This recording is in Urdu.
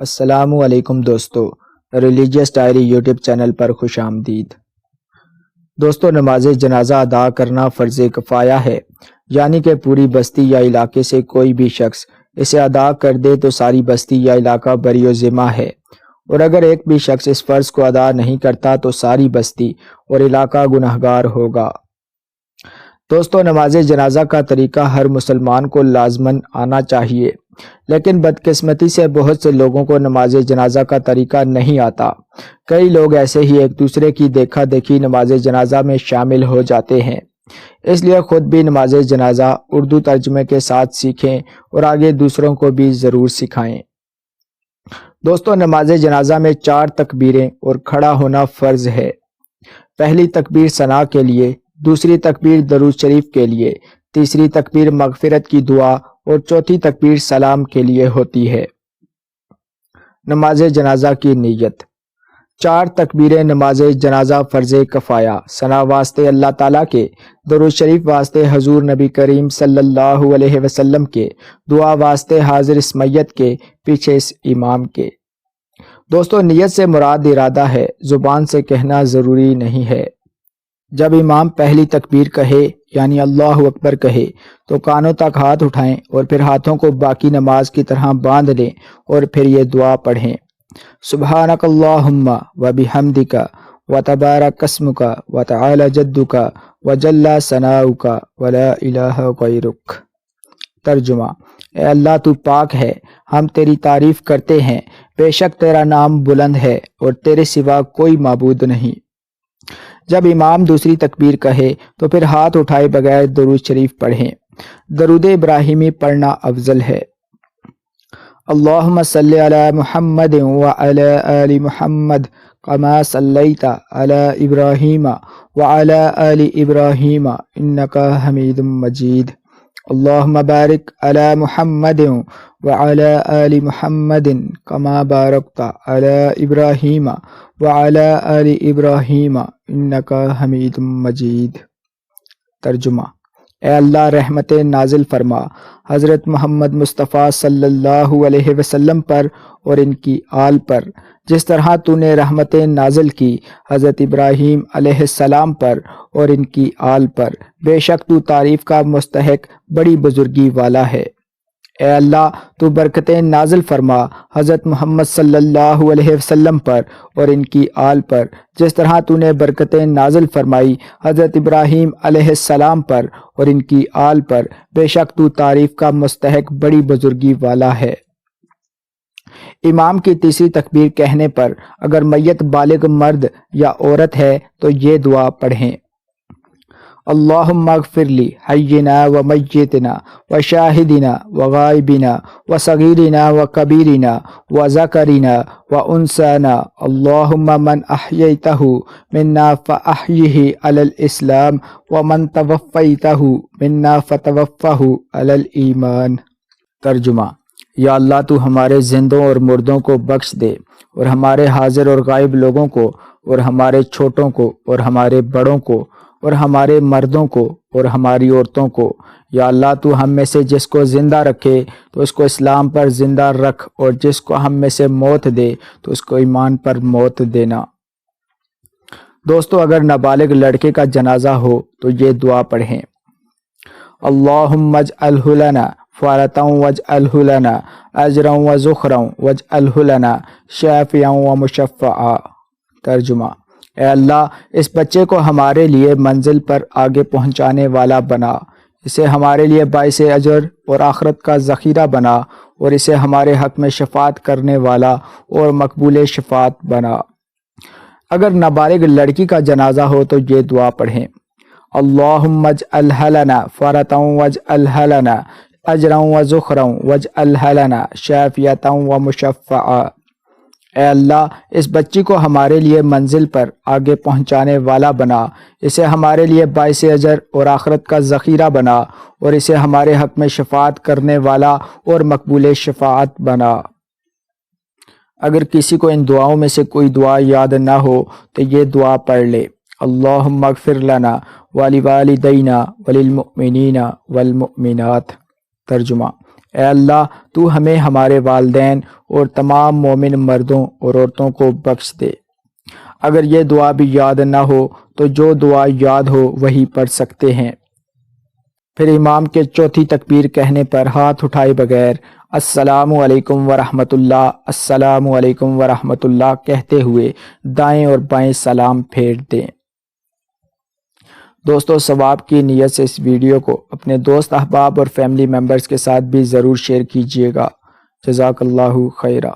السلام علیکم دوستو، ریلیجیس ڈائری یوٹیوب چینل پر خوش آمدید۔ دوستو، نماز جنازہ ادا کرنا فرض کفایہ ہے، یعنی کہ پوری بستی یا علاقے سے کوئی بھی شخص اسے ادا کر دے تو ساری بستی یا علاقہ بری و ذمہ ہے، اور اگر ایک بھی شخص اس فرض کو ادا نہیں کرتا تو ساری بستی اور علاقہ گنہگار ہوگا۔ دوستو، نماز جنازہ کا طریقہ ہر مسلمان کو لازماً آنا چاہیے، لیکن بدقسمتی سے بہت سے لوگوں کو نماز جنازہ کا طریقہ نہیں آتا۔ کئی لوگ ایسے ہی ایک دوسرے کی دیکھا دیکھی نماز جنازہ میں شامل ہو جاتے ہیں، اس لیے خود بھی نماز جنازہ اردو ترجمے کے ساتھ سیکھیں اور آگے دوسروں کو بھی ضرور سکھائیں۔ دوستو، نماز جنازہ میں 4 تکبیریں اور کھڑا ہونا فرض ہے۔ پہلی تکبیر ثنا کے لیے، دوسری تکبیر درود شریف کے لیے، تیسری تکبیر مغفرت کی دعا اور چوتھی تکبیر سلام کے لیے ہوتی ہے۔ نماز جنازہ کی نیت۔ 4 تکبیریں نماز جنازہ فرض کفایہ، ثنا واسطے اللہ تعالیٰ کے، درود شریف واسطے حضور نبی کریم صلی اللہ علیہ وسلم کے، دعا واسطے حاضر اس میت کے، پیچھے اس امام کے۔ دوستو، نیت سے مراد ارادہ ہے، زبان سے کہنا ضروری نہیں ہے۔ جب امام پہلی تکبیر کہے یعنی اللہ اکبر کہے تو کانوں تک ہاتھ اٹھائیں اور پھر ہاتھوں کو باقی نماز کی طرح باندھ لیں اور پھر یہ دعا پڑھیں: سبحانک اللہم و بحمدک و تبارک اسمک و تعالی جدک و جل ثناؤک و لا الہ غیرک۔ ترجمہ: اے اللہ، تو پاک ہے، ہم تیری تعریف کرتے ہیں، بے شک تیرا نام بلند ہے اور تیرے سوا کوئی معبود نہیں۔ جب امام دوسری تکبیر کہے تو پھر ہاتھ اٹھائے بغیر درود شریف پڑھیں۔ درود ابراہیمی پڑھنا افضل ہے۔ اللہم صلی علی محمد وعلی آل محمد کما صلیت علی ابراہیم وعلی آل ابراہیم انک حمید مجید۔ اللہم بارک علی محمد وعلی آل محمد کما بارکت علی ابراہیم وعلی آل ابراہیم انک حمید مجید۔ ترجمہ: اے اللہ، رحمت نازل فرما حضرت محمد مصطفیٰ صلی اللہ علیہ وسلم پر اور ان کی آل پر، جس طرح تو نے رحمت نازل کی حضرت ابراہیم علیہ السلام پر اور ان کی آل پر، بے شک تو تعریف کا مستحق بڑی بزرگی والا ہے۔ اے اللہ، تو برکتیں نازل فرما حضرت محمد صلی اللہ علیہ وسلم پر اور ان کی آل پر، جس طرح تو نے برکتیں نازل فرمائی حضرت ابراہیم علیہ السلام پر اور ان کی آل پر، بے شک تو تعریف کا مستحق بڑی بزرگی والا ہے۔ امام کی تیسری تکبیر کہنے پر اگر میت بالغ مرد یا عورت ہے تو یہ دعا پڑھیں: اللہم اغفر لی حینا و میتنا و شاہدنا و غائبنا و صغیرنا و کبیرنا و ذکرنا و انسانا، اللہم من احییتہ منا فاحیہ علی الاسلام و من توفیتہ منا فتوفہ علی الایمان۔ ترجمہ: یا اللہ، تو ہمارے زندوں اور مردوں کو بخش دے اور ہمارے حاضر اور غائب لوگوں کو اور ہمارے چھوٹوں کو اور ہمارے بڑوں کو اور ہمارے مردوں کو اور ہماری عورتوں کو۔ یا اللہ، تو ہم میں سے جس کو زندہ رکھے تو اس کو اسلام پر زندہ رکھ، اور جس کو ہم میں سے موت دے تو اس کو ایمان پر موت دینا۔ دوستو، اگر نابالغ لڑکے کا جنازہ ہو تو یہ دعا پڑھیں: اللہم اجعلہ لنا فرطا واجعلہ لنا اجرا وذخرا واجعلہ لنا شافعا ومشفعا۔ ترجمہ: اے اللہ، اس بچے کو ہمارے لیے منزل پر آگے پہنچانے والا بنا، اسے ہمارے لیے باعث اجر اور آخرت کا ذخیرہ بنا، اور اسے ہمارے حق میں شفاعت کرنے والا اور مقبول شفاعت بنا۔ اگر نابالغ لڑکی کا جنازہ ہو تو یہ دعا پڑھیں: اللہم اجعلہ لنا فرطا واجعلہ لنا اجرا وذخرا واجعلہ لنا شافعۃ ومشفعا۔ اے اللہ، اس بچی کو ہمارے لیے منزل پر آگے پہنچانے والا بنا، اسے ہمارے لیے باعث اجر اور آخرت کا ذخیرہ بنا، اور اسے ہمارے حق میں شفاعت کرنے والا اور مقبول شفاعت بنا۔ اگر کسی کو ان دعاؤں میں سے کوئی دعا یاد نہ ہو تو یہ دعا پڑھ لے: اللہم اغفر لنا ولوالدینا وللمؤمنین والمؤمنات۔ ترجمہ: اے اللہ تو ہمیں ہمارے والدین اور تمام مومن مردوں اور عورتوں کو بخش دے۔ اگر یہ دعا بھی یاد نہ ہو تو جو دعا یاد ہو وہی پڑھ سکتے ہیں۔ پھر امام کے چوتھی تکبیر کہنے پر ہاتھ اٹھائے بغیر السلام علیکم ورحمۃ اللہ، السلام علیکم ورحمۃ اللہ کہتے ہوئے دائیں اور بائیں سلام پھیر دیں۔ دوستو ثواب کی نیت سے اس ویڈیو کو اپنے دوست احباب اور فیملی ممبرز کے ساتھ بھی ضرور شیئر کیجیے گا۔ جزاک اللہ خیرہ۔